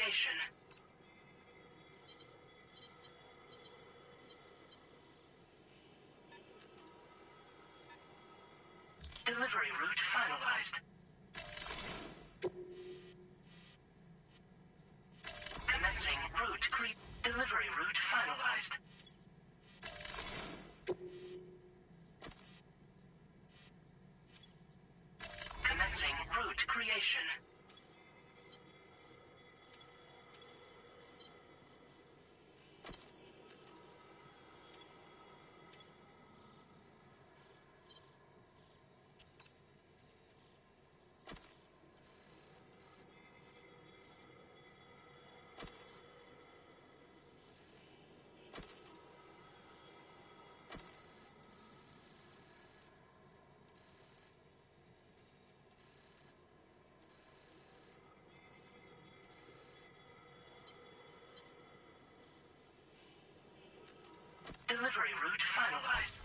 creation. Delivery route finalized. Commencing delivery route finalized. Commencing route creation. Delivery route finalized.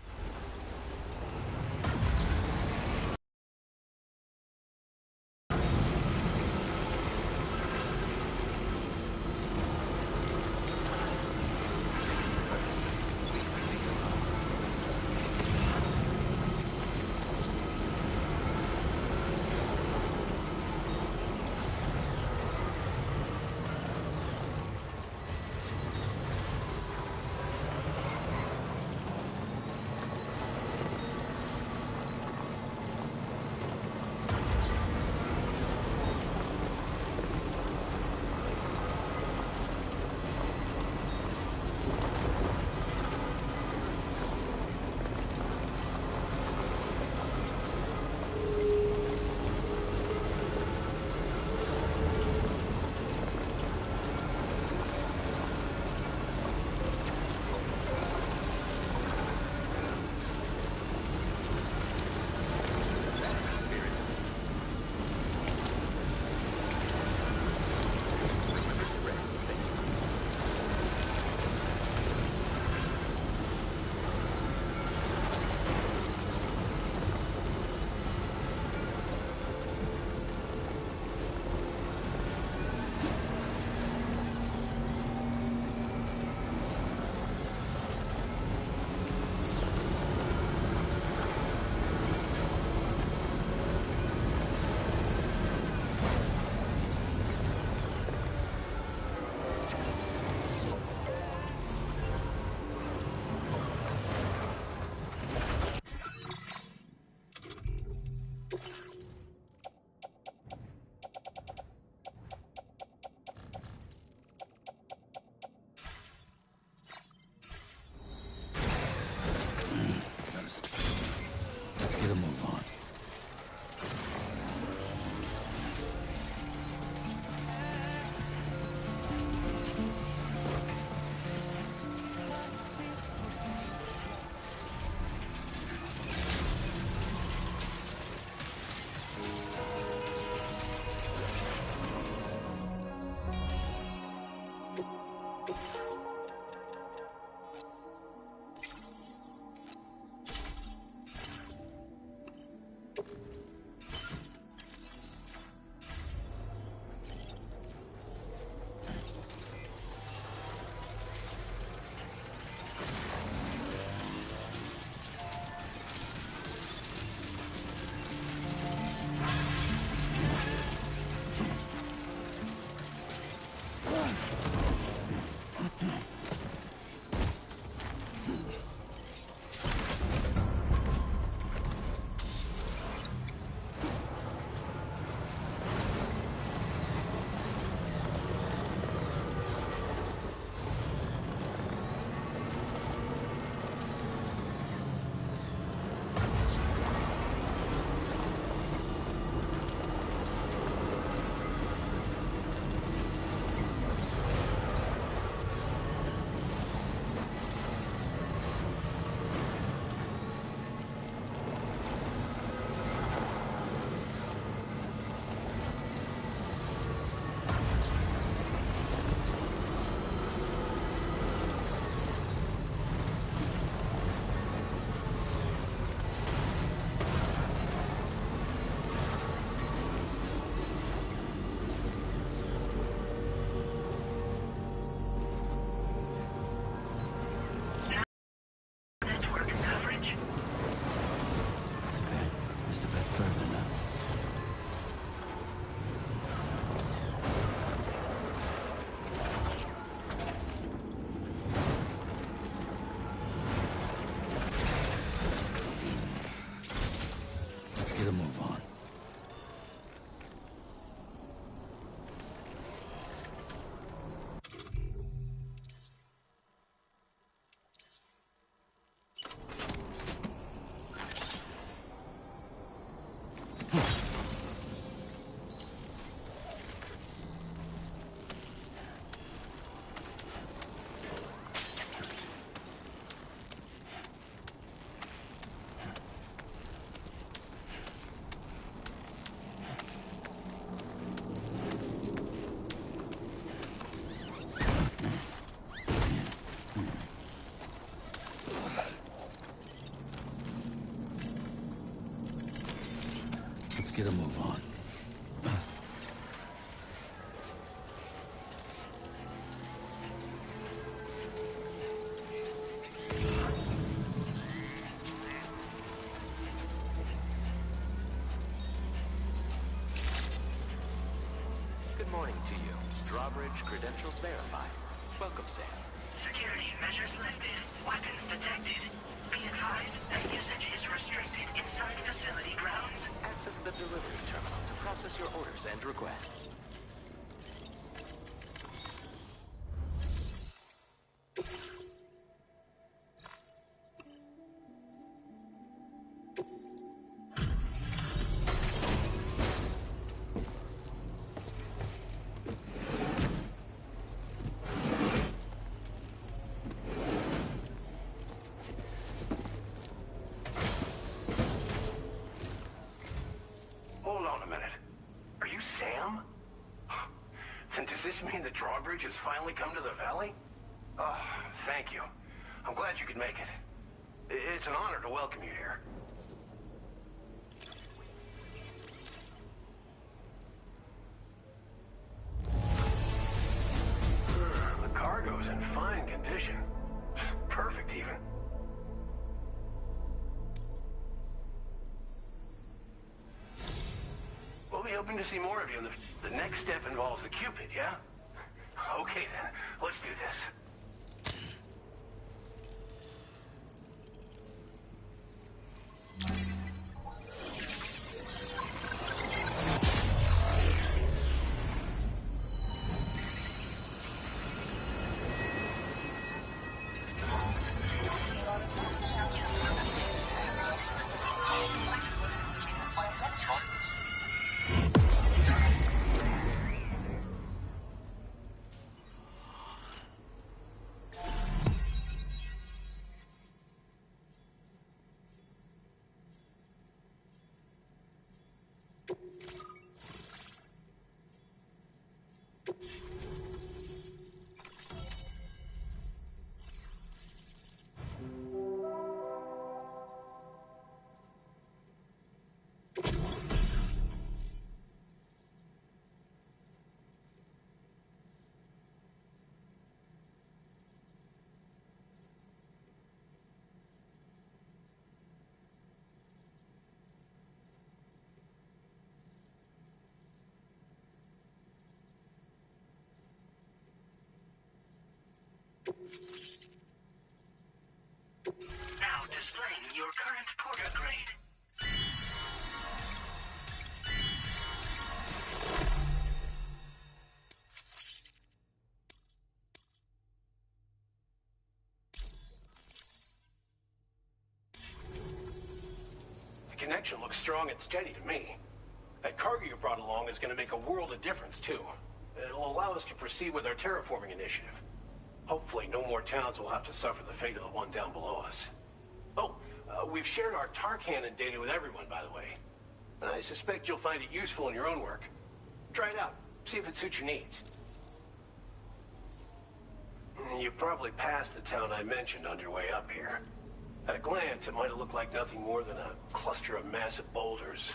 to move on. Good morning to you. Drawbridge credentials verified. Welcome, Sam. Security measures lifted. Weapons detected. Be advised that usage is restricted inside facility grounds. Access the delivery terminal to process your orders and requests. Hold on a minute. Are you Sam? Then does this mean the drawbridge has finally come to the valley? Oh, thank you. I'm glad you could make it. It's an honor to welcome you here. The cargo's in fine condition. Perfect, even. We'll be hoping to see more of you. The next step involves the Cupid, yeah? Okay then, let's do this. Now displaying your current porter grade. The connection looks strong and steady to me. That cargo you brought along is going to make a world of difference, too. It'll allow us to proceed with our terraforming initiative. Hopefully, no more towns will have to suffer the fate of the one down below us. Oh, we've shared our tar cannon data with everyone, by the way. I suspect you'll find it useful in your own work. Try it out. See if it suits your needs. You probably passed the town I mentioned on your way up here. At a glance, it might have looked like nothing more than a cluster of massive boulders.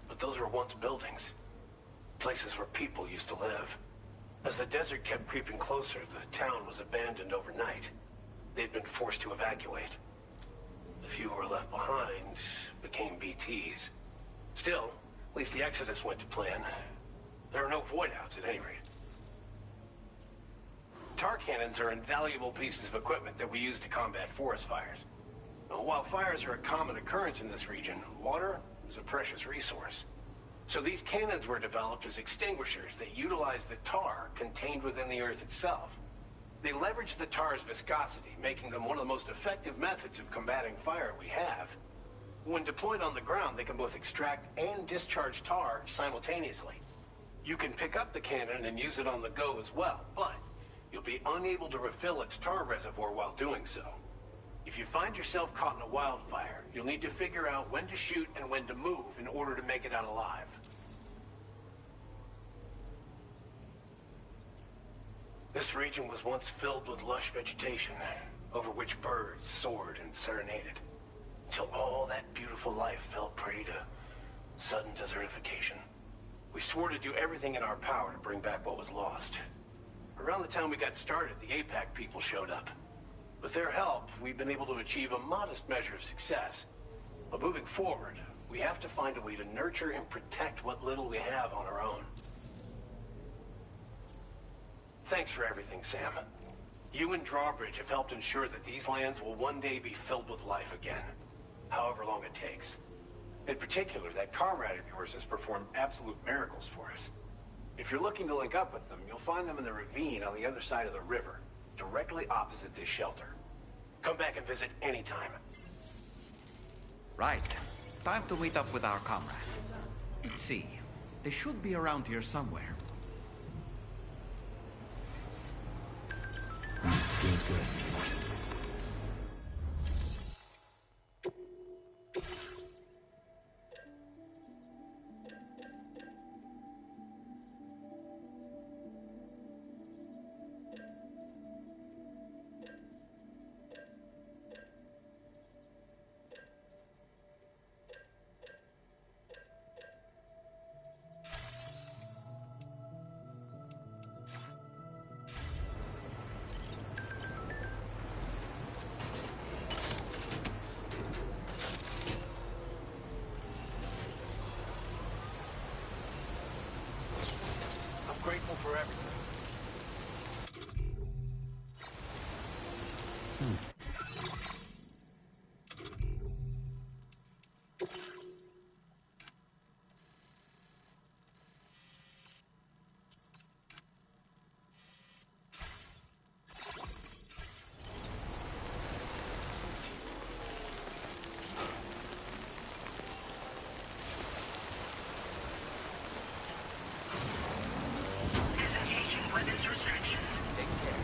But those were once buildings. Places where people used to live. As the desert kept creeping closer, the town was abandoned overnight. They'd been forced to evacuate. The few who were left behind became BTs. Still, at least the exodus went to plan. There are no void-outs at any rate. Tar cannons are invaluable pieces of equipment that we use to combat forest fires. While fires are a common occurrence in this region, water is a precious resource. So these cannons were developed as extinguishers that utilize the tar contained within the earth itself. They leverage the tar's viscosity, making them one of the most effective methods of combating fire we have. When deployed on the ground, they can both extract and discharge tar simultaneously. You can pick up the cannon and use it on the go as well, but you'll be unable to refill its tar reservoir while doing so. If you find yourself caught in a wildfire, you'll need to figure out when to shoot and when to move in order to make it out alive. This region was once filled with lush vegetation, over which birds soared and serenaded, until all that beautiful life fell prey to Sudden desertification. We swore to do everything in our power to bring back what was lost. Around the time we got started, the APAC people showed up. With their help, we've been able to achieve a modest measure of success. But moving forward, we have to find a way to nurture and protect what little we have on our own. Thanks for everything, Sam. You and Drawbridge have helped ensure that these lands will one day be filled with life again, however long it takes. In particular, that comrade of yours has performed absolute miracles for us. If you're looking to link up with them, you'll find them in the ravine on the other side of the river, directly opposite this shelter. Come back and visit anytime. Right. Time to meet up with our comrade. Let's see. They should be around here somewhere. Feels good. Grateful for everything. Disengaging weapons restrictions. Take care.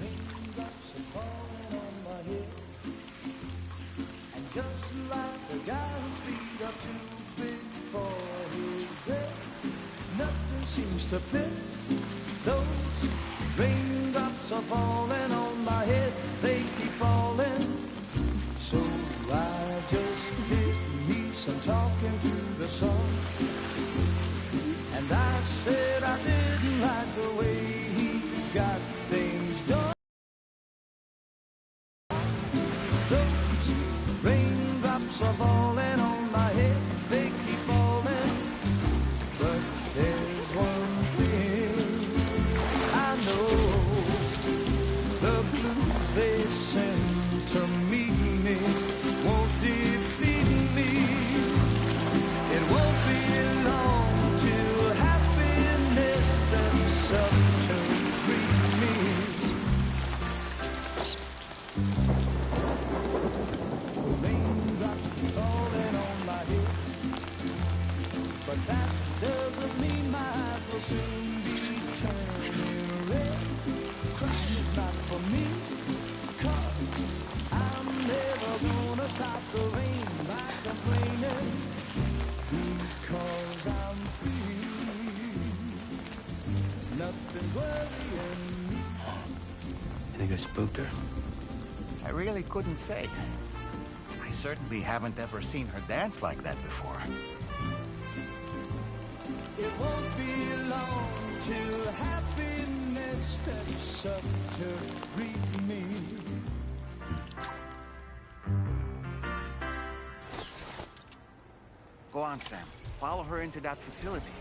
Raindrops are falling on my head, and just like the guy whose feet are too big for his bed, nothing seems to fit. Those raindrops are falling on my head, they keep falling. So I just did me some talking to the sun, and I said I didn't like the way he got things done. Those raindrops are falling on my head, they keep falling. But there's one thing I know, the blues they send to meet me won't defeat me. It won't be long till happiness steps up to greet me. Raindrops keep falling on my head, but that doesn't mean my eyes will soon be turning red. Crying is not for me, 'cause I'm never gonna stop the rain by complaining, because I'm free. Nothing's worrying me. You think I spooked her? I really couldn't say. I certainly haven't ever seen her dance like that before. It won't be long till happiness steps up to greet me. Go on, Sam. Follow her into that facility.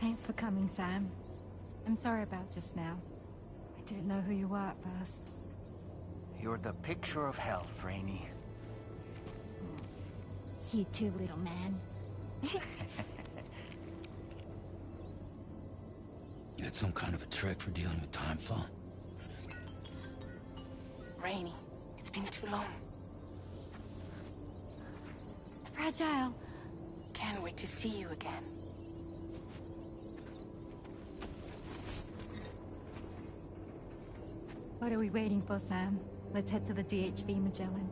Thanks for coming, Sam. I'm sorry about just now. I didn't know who you were at first. You're the picture of health, Rainey. You too, little man. You had some kind of a trick for dealing with timefall? Rainey, it's been too long. Fragile. Can't wait to see you again. What are we waiting for, Sam? Let's head to the DHV Magellan.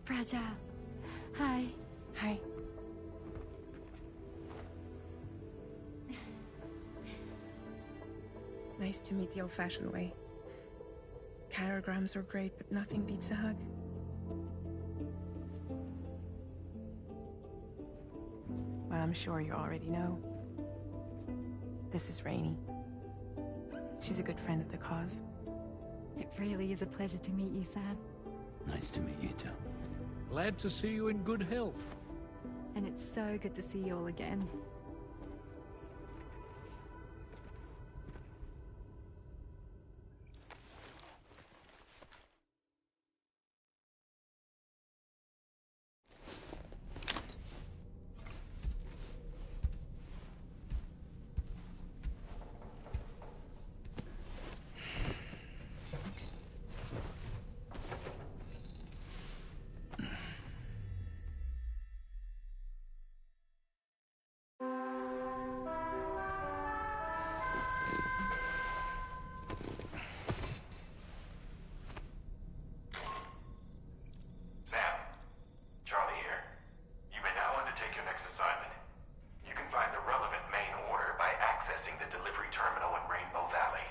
Fragile. Hi. Hi. Nice to meet the old-fashioned way. Carograms are great, but nothing beats a hug. Well, I'm sure you already know. This is Rainey. She's a good friend of the cause. It really is a pleasure to meet you, Sam. Nice to meet you too. Glad to see you in good health. And it's so good to see you all again. Sam, Charlie here. You may now undertake your next assignment. You can find the relevant main order by accessing the delivery terminal in Rainbow Valley.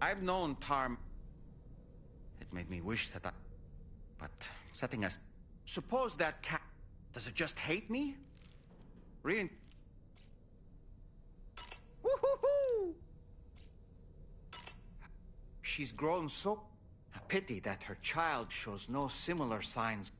I've known Tarm. It made me wish that I... But setting us... Suppose that cat... Does it just hate me? Really? Woo-hoo-hoo! She's grown so... A pity that her child shows no similar signs.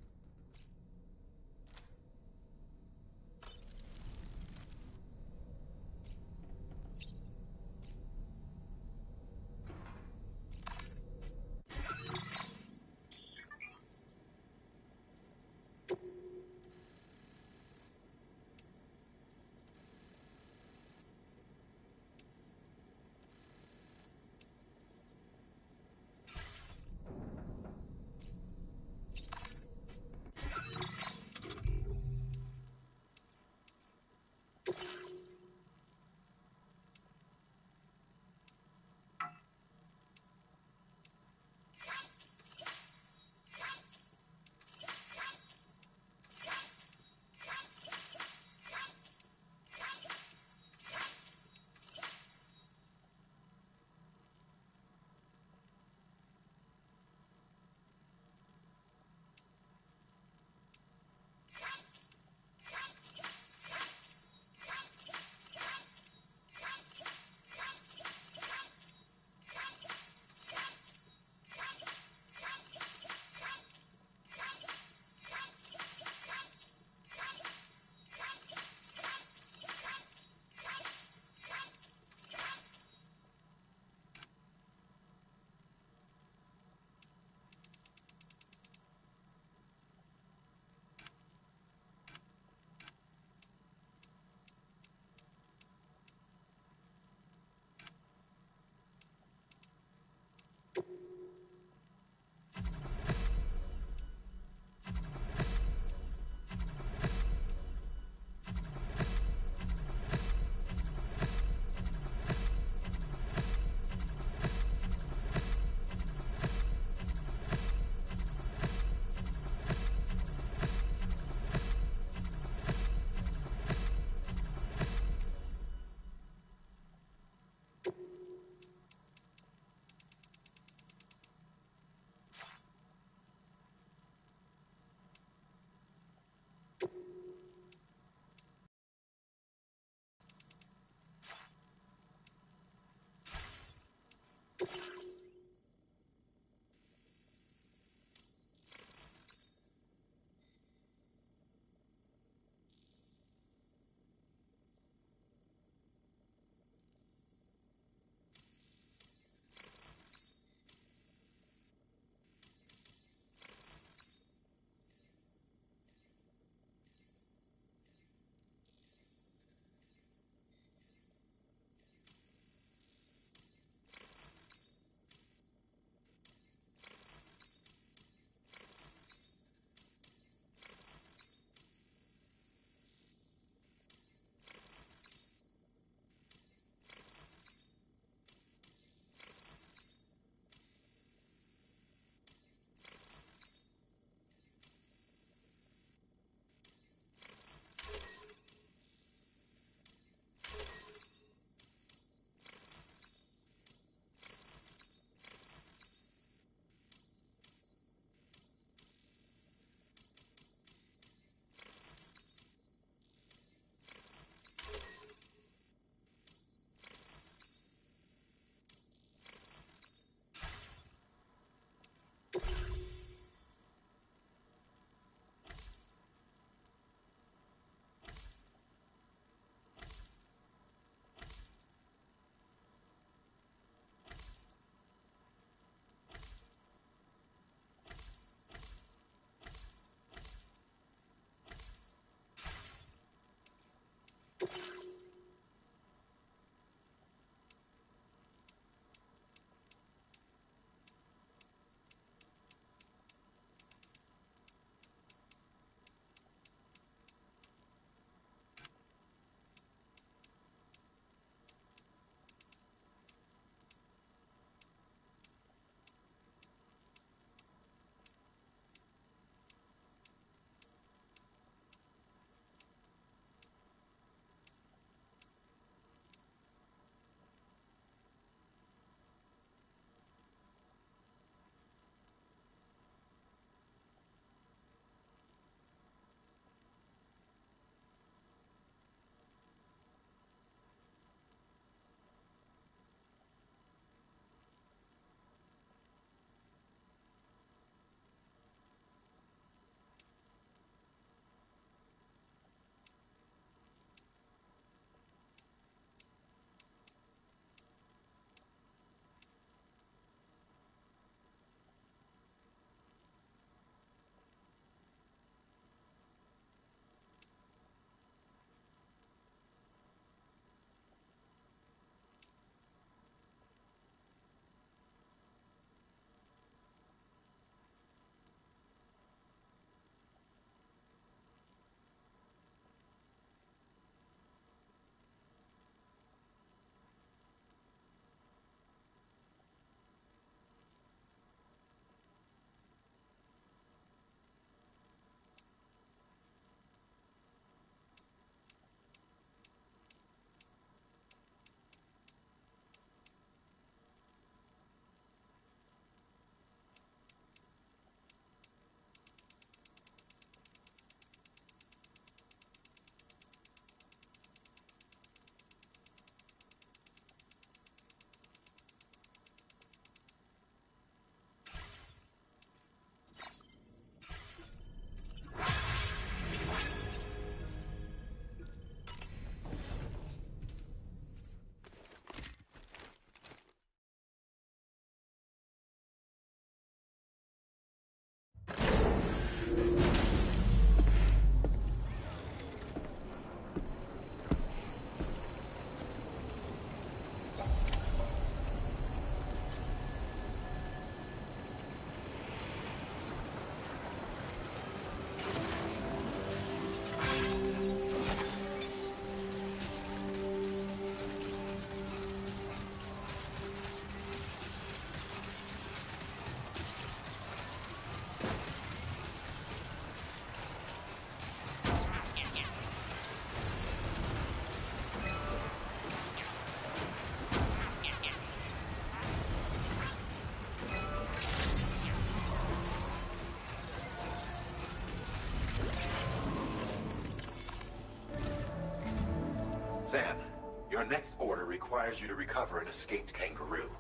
Your next order requires you to recover an escaped kangaroo,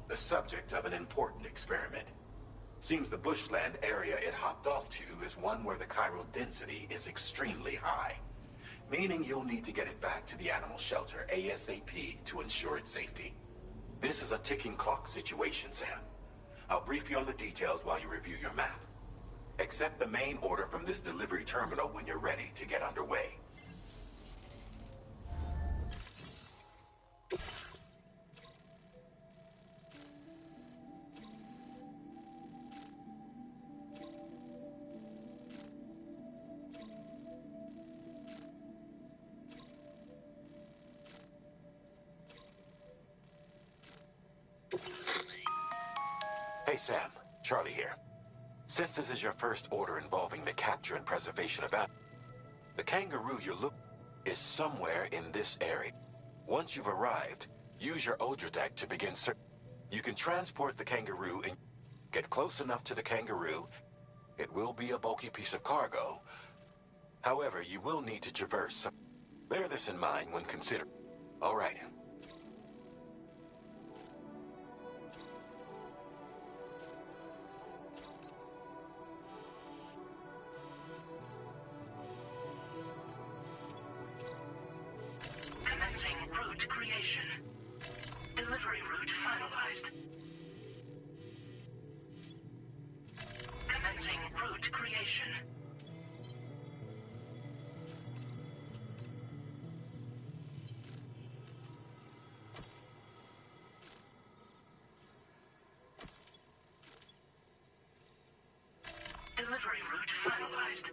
the subject of an important experiment. Seems the bushland area it hopped off to is one where the chiral density is extremely high, meaning you'll need to get it back to the animal shelter ASAP to ensure its safety. This is a ticking clock situation, Sam. I'll brief you on the details while you review your map. Accept the main order from this delivery terminal when you're ready to get underway. Hey Sam, Charlie here. Since this is your first order involving the capture and preservation of animals, the kangaroo you're looking is somewhere in this area. Once you've arrived, use your Odra deck to begin search. You can transport the kangaroo and get close enough to the kangaroo. It will be a bulky piece of cargo. However, you will need to traverse some. Bear this in mind when considering. All right. Commencing route creation. Delivery route finalized. Commencing route creation. Delivery route finalized.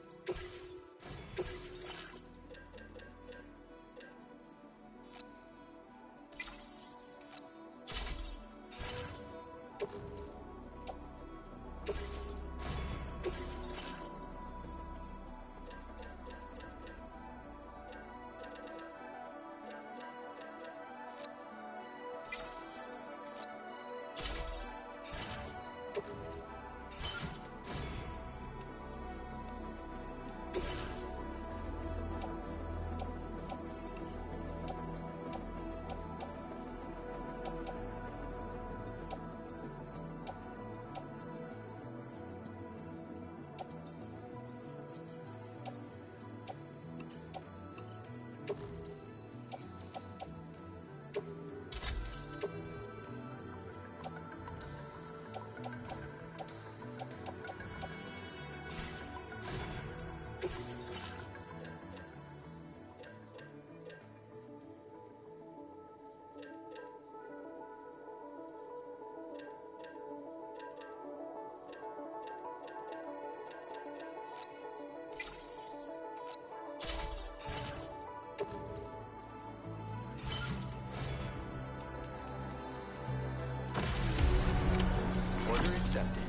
Order accepted.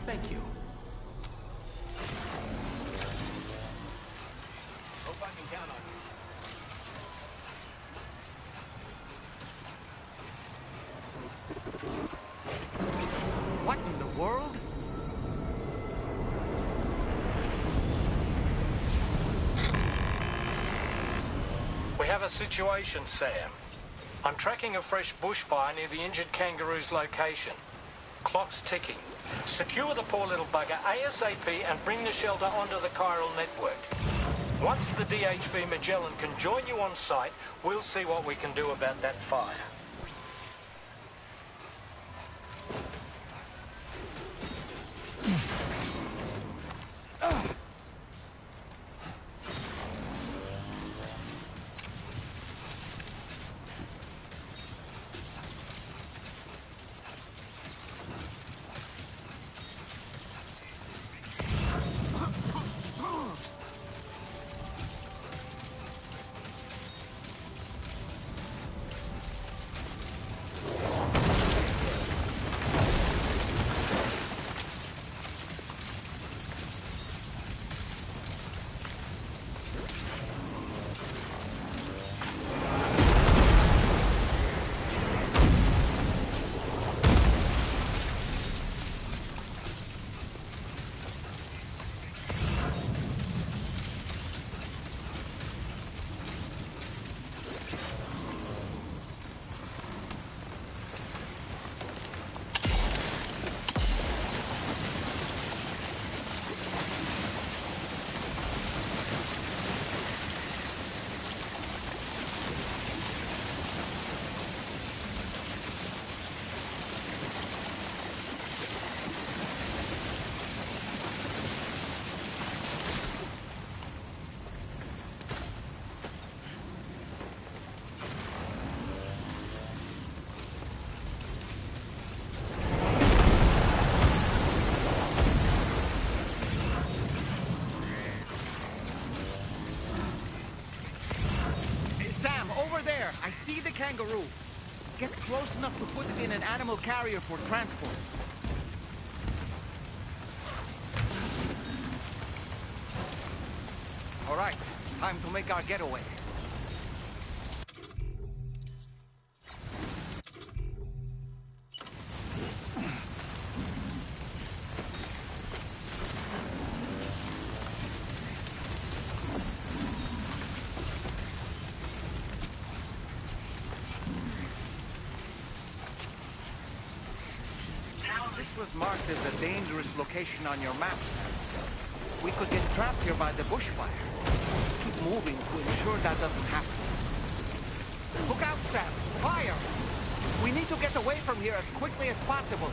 Thank you. Hope I can count on you. What in the world? We have a situation, Sam. I'm tracking a fresh bushfire near the injured kangaroo's location. Clock's ticking. Secure the poor little bugger ASAP and bring the shelter onto the chiral network. Once the DHV Magellan can join you on site, we'll see what we can do about that fire. get close enough to put it in an animal carrier for transport. All right, time to make our getaway. This was marked as a dangerous location on your map, Sam. We could get trapped here by the bushfire. Let's keep moving to ensure that doesn't happen. Look out, Sam! Fire! We need to get away from here as quickly as possible.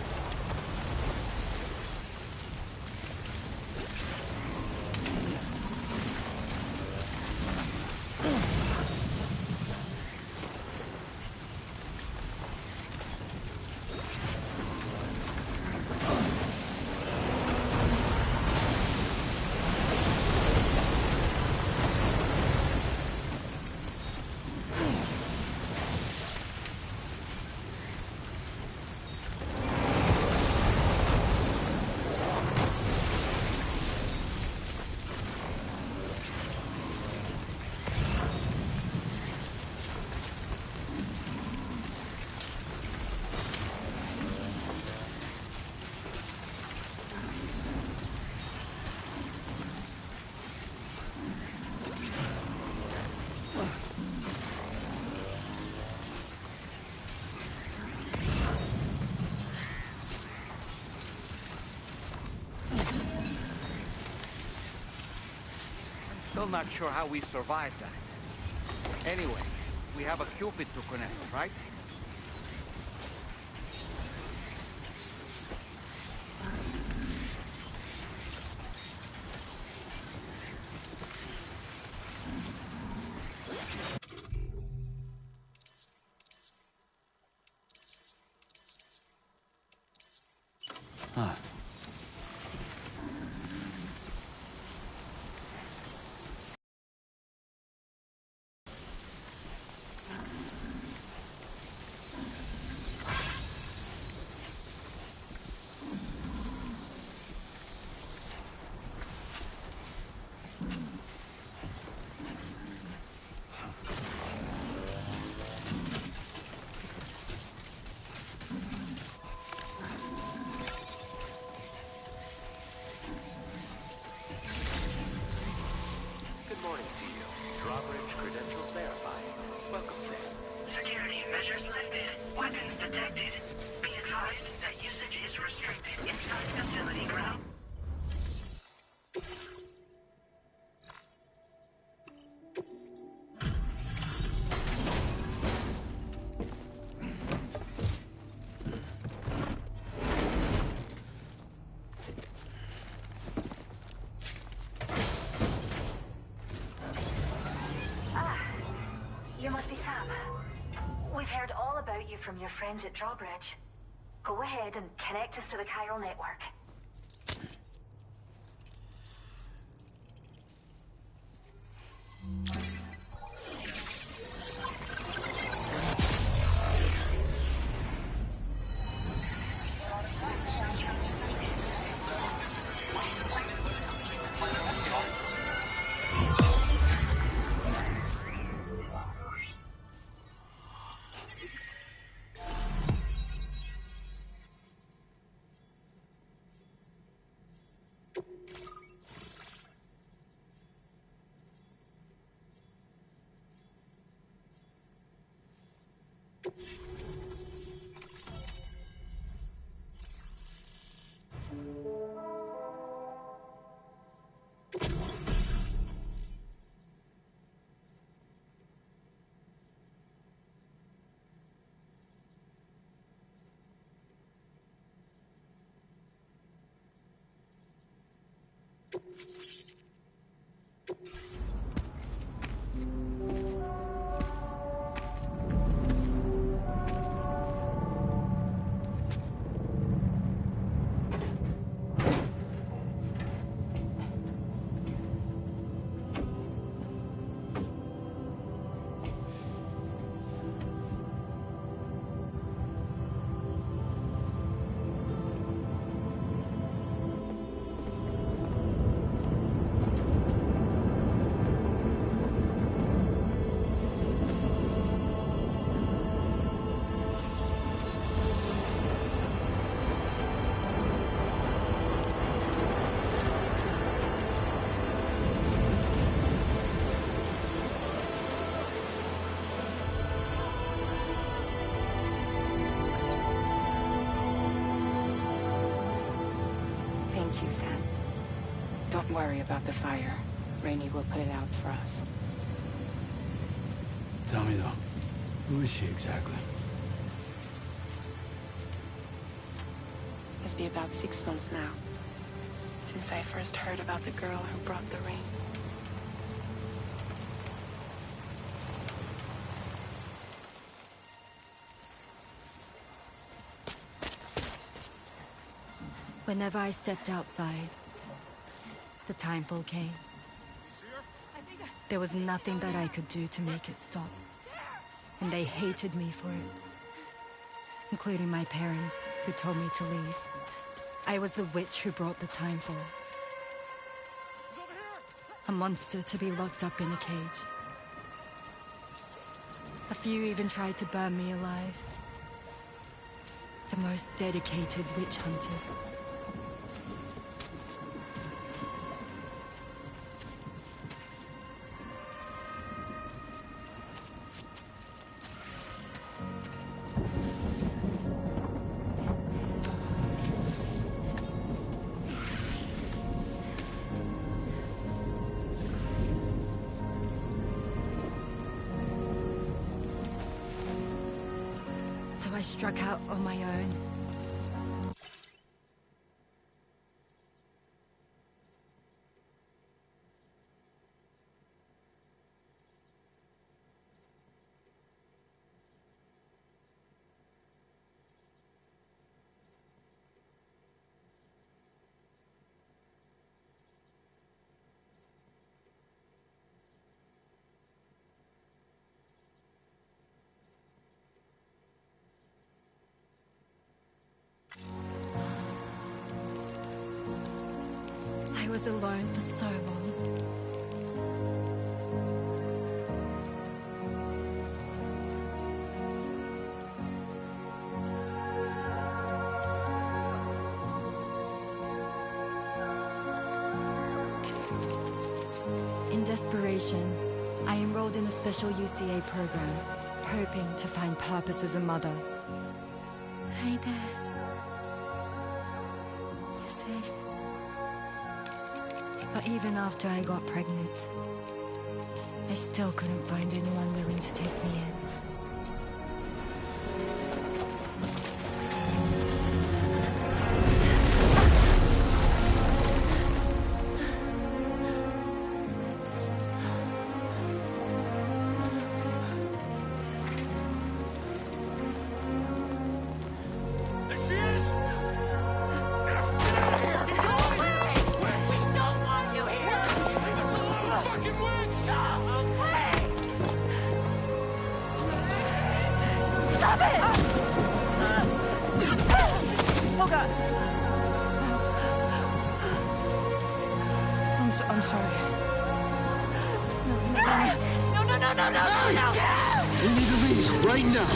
Still not sure how we survived that. Anyway, we have a Cupid to connect, right? Huh. Good morning to you. Drawbridge credentials verified. Welcome, Sam. Security measures lifted. Weapons detected. Be advised that usage is restricted inside facility ground. You must be Sam. We've heard all about you from your friends at Drawbridge. Go ahead and connect us to the chiral network. you, Sam. Don't worry about the fire. Rainey will put it out for us. Tell me though, who is she exactly? It's been about 6 months now, since I first heard about the girl who brought the rain. Whenever I stepped outside, the timefall came. There was nothing that I could do to make it stop. And they hated me for it. Including my parents, who told me to leave. I was the witch who brought the timefall. A monster to be locked up in a cage. A few even tried to burn me alive. The most dedicated witch hunters. So I struck out on my own. I was alone for so long. In desperation, I enrolled in a special UCA program, hoping to find purpose as a mother. Hi there. You're safe. But even after I got pregnant, I still couldn't find anyone willing to take me in. I'm sorry. No. We need to leave right now.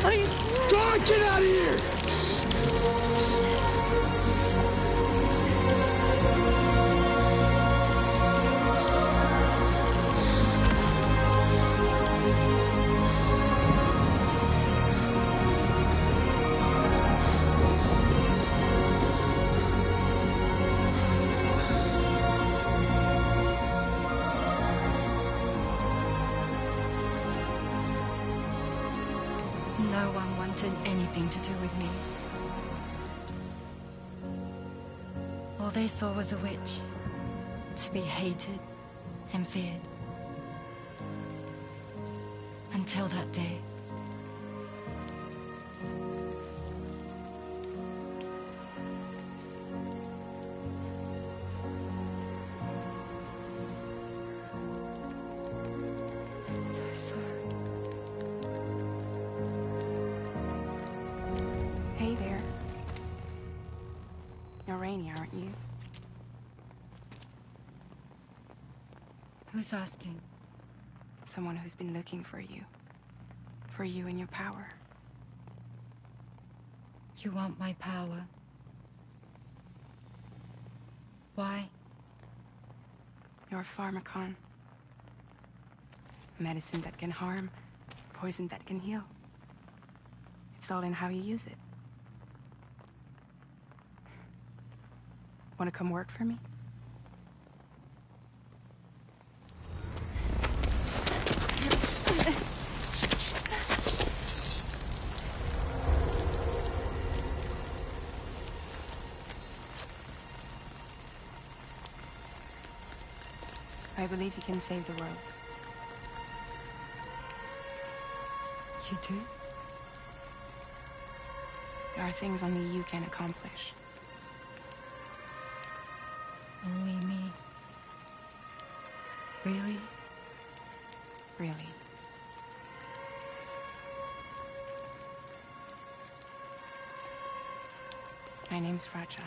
Please. God, get out of here! No one wanted anything to do with me. All they saw was a witch, to be hated and feared. Until that day. I'm so sorry. Hey there. You're Rainey, aren't you? Who's asking? Someone who's been looking for you. For you and your power. You want my power? Why? You're a pharmacon. Medicine that can harm, poison that can heal. It's all in how you use it. Want to come work for me? I believe you can save the world. You do? There are things only you can accomplish. Only me. Really? Really. My name's Fragile.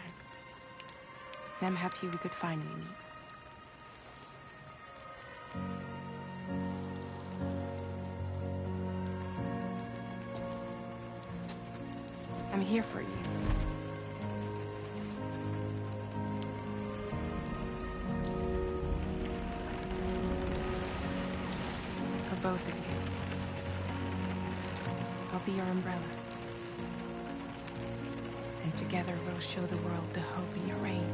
And I'm happy we could finally meet. I'm here for you. For both of you. I'll be your umbrella. And together we'll show the world the hope in your reign.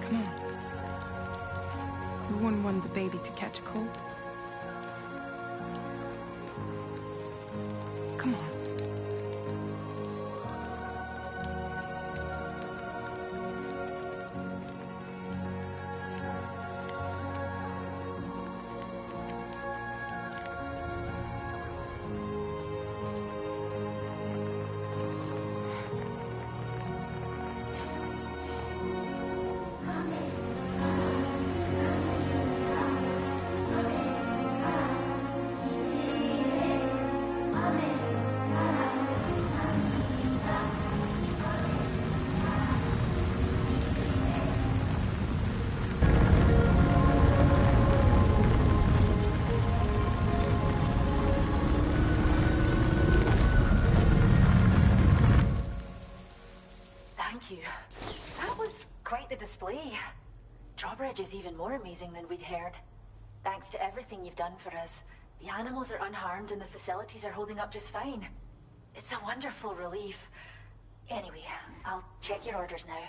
Come on. You wouldn't want the baby to catch a cold? Come on. That was quite the display. Drawbridge is even more amazing than we'd heard. Thanks to everything you've done for us, the animals are unharmed and the facilities are holding up just fine. It's a wonderful relief. Anyway, I'll check your orders now.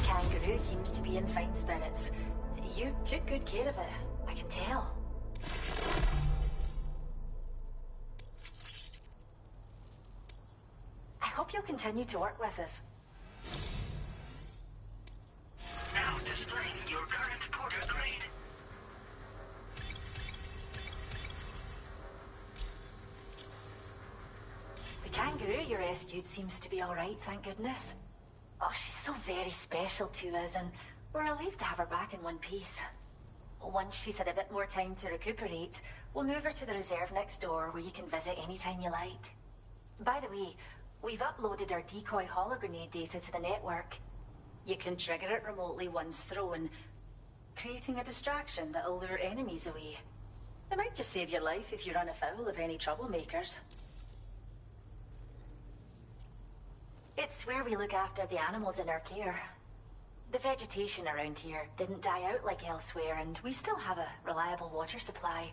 Kangaroo seems to be in fine spirits. You took good care of it, I can tell. I hope you'll continue to work with us. Now displaying your current porter grade. The kangaroo you rescued seems to be all right, thank goodness. Oh, she's so very special to us, and we're relieved to have her back in one piece. Once she's had a bit more time to recuperate, we'll move her to the reserve next door where you can visit anytime you like. By the way, we've uploaded our decoy hologrenade data to the network. You can trigger it remotely once thrown, creating a distraction that'll lure enemies away. It might just save your life if you run afoul of any troublemakers. It's where we look after the animals in our care. The vegetation around here didn't die out like elsewhere, and we still have a reliable water supply.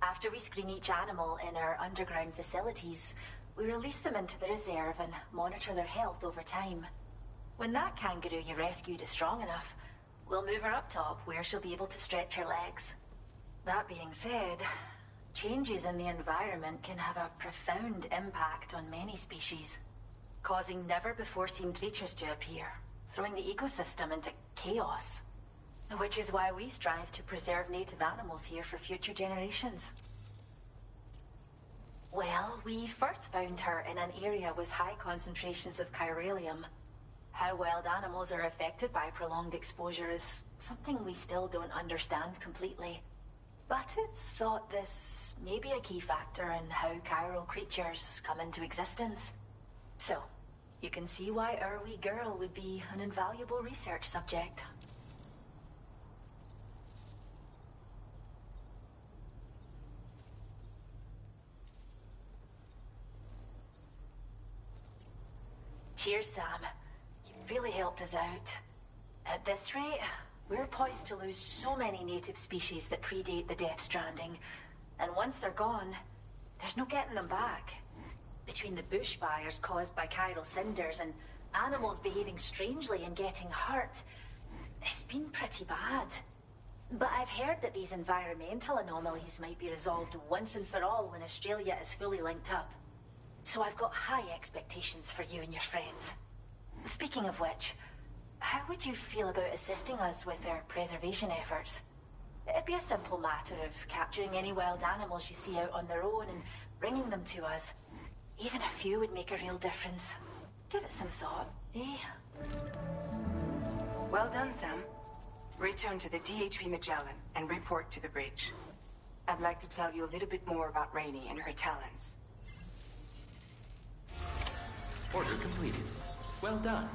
After we screen each animal in our underground facilities, we release them into the reserve and monitor their health over time. When that kangaroo you rescued is strong enough, we'll move her up top where she'll be able to stretch her legs. That being said, changes in the environment can have a profound impact on many species, causing never-before-seen creatures to appear, throwing the ecosystem into chaos. Which is why we strive to preserve native animals here for future generations. Well, we first found her in an area with high concentrations of chiralium. How wild animals are affected by prolonged exposure is something we still don't understand completely. But it's thought this may be a key factor in how chiral creatures come into existence. So, you can see why our wee girl would be an invaluable research subject. Cheers, Sam. You really helped us out. At this rate, We're poised to lose so many native species that predate the Death Stranding. And once they're gone, there's no getting them back. Between the bushfires caused by chiral cinders and animals behaving strangely and getting hurt, it's been pretty bad. But I've heard that these environmental anomalies might be resolved once and for all when Australia is fully linked up. So I've got high expectations for you and your friends. Speaking of which, how would you feel about assisting us with our preservation efforts? It'd be a simple matter of capturing any wild animals you see out on their own and bringing them to us. Even a few would make a real difference. Give it some thought, eh? Well done, Sam. Return to the DHV Magellan and report to the bridge. I'd like to tell you a little bit more about Rainey and her talents. Order completed. Well done.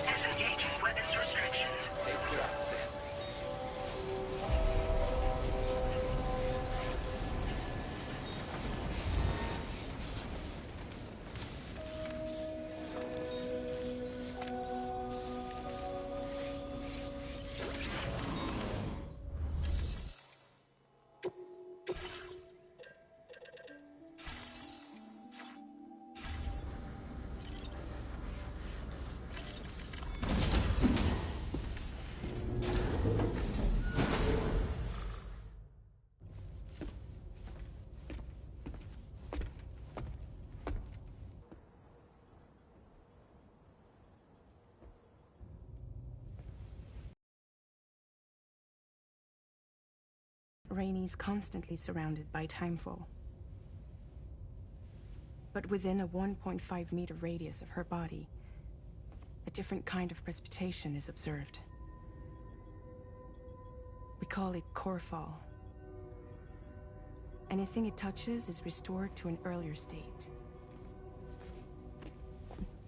Disengaging weapons restrictions. Take care, Sam. Rainey's constantly surrounded by timefall. But within a 1.5-meter radius of her body, a different kind of precipitation is observed. We call it core fall. Anything it touches is restored to an earlier state.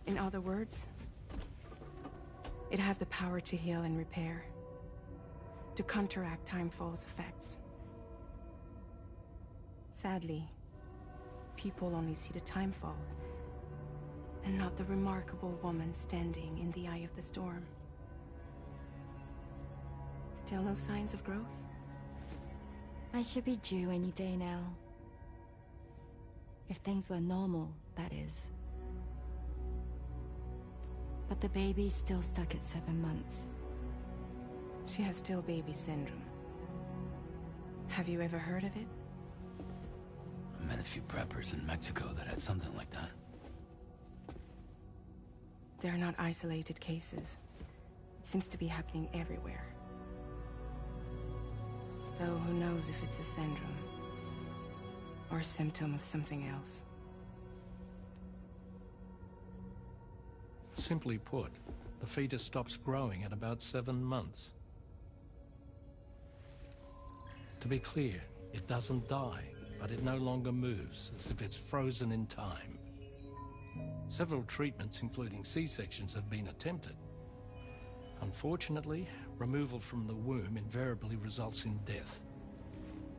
In other words, it has the power to heal and repair, to counteract timefall's effects. Sadly, people only see the timefall, and not the remarkable woman standing in the eye of the storm. Still no signs of growth? I should be due any day now. If things were normal, that is. But the baby's still stuck at 7 months. She has still baby syndrome. Have you ever heard of it? I met a few preppers in Mexico that had something like that. They're not isolated cases. It seems to be happening everywhere. Though who knows if it's a syndrome or a symptom of something else. Simply put, the fetus stops growing at about 7 months. To be clear, it doesn't die, but it no longer moves, as if it's frozen in time. Several treatments, including C-sections, have been attempted. Unfortunately, removal from the womb invariably results in death.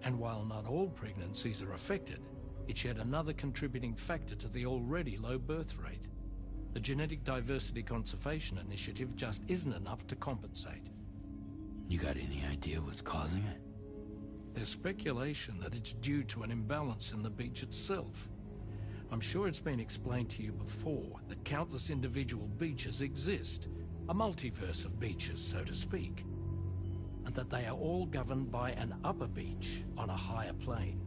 And while not all pregnancies are affected, it's yet another contributing factor to the already low birth rate. The Genetic Diversity Conservation Initiative just isn't enough to compensate. You got any idea what's causing it? There's speculation that it's due to an imbalance in the beach itself. I'm sure it's been explained to you before that countless individual beaches exist, a multiverse of beaches, so to speak, and that they are all governed by an upper beach on a higher plane.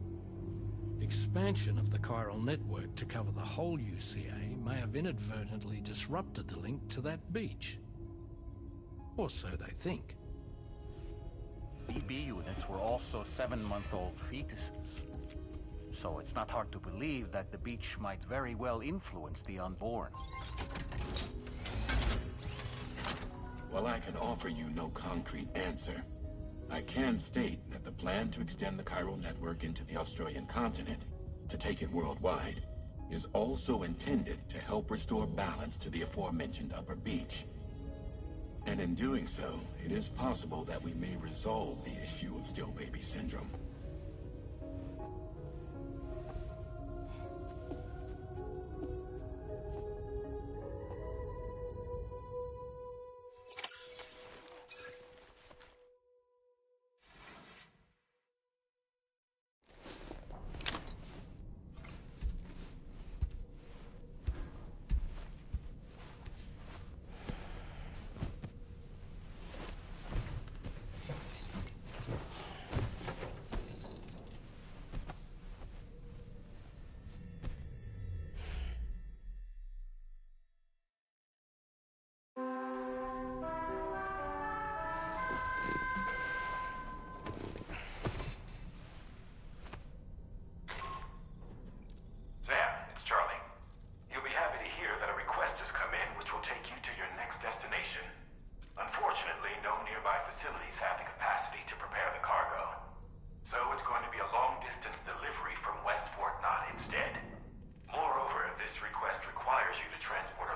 Expansion of the chiral network to cover the whole UCA may have inadvertently disrupted the link to that beach. Or so they think. BB units were also 7-month-old fetuses. So it's not hard to believe that the beach might very well influence the unborn. While I can offer you no concrete answer, I can state that the plan to extend the chiral network into the Australian continent, to take it worldwide, is also intended to help restore balance to the aforementioned upper beach. And in doing so, it is possible that we may resolve the issue of still baby syndrome. Transport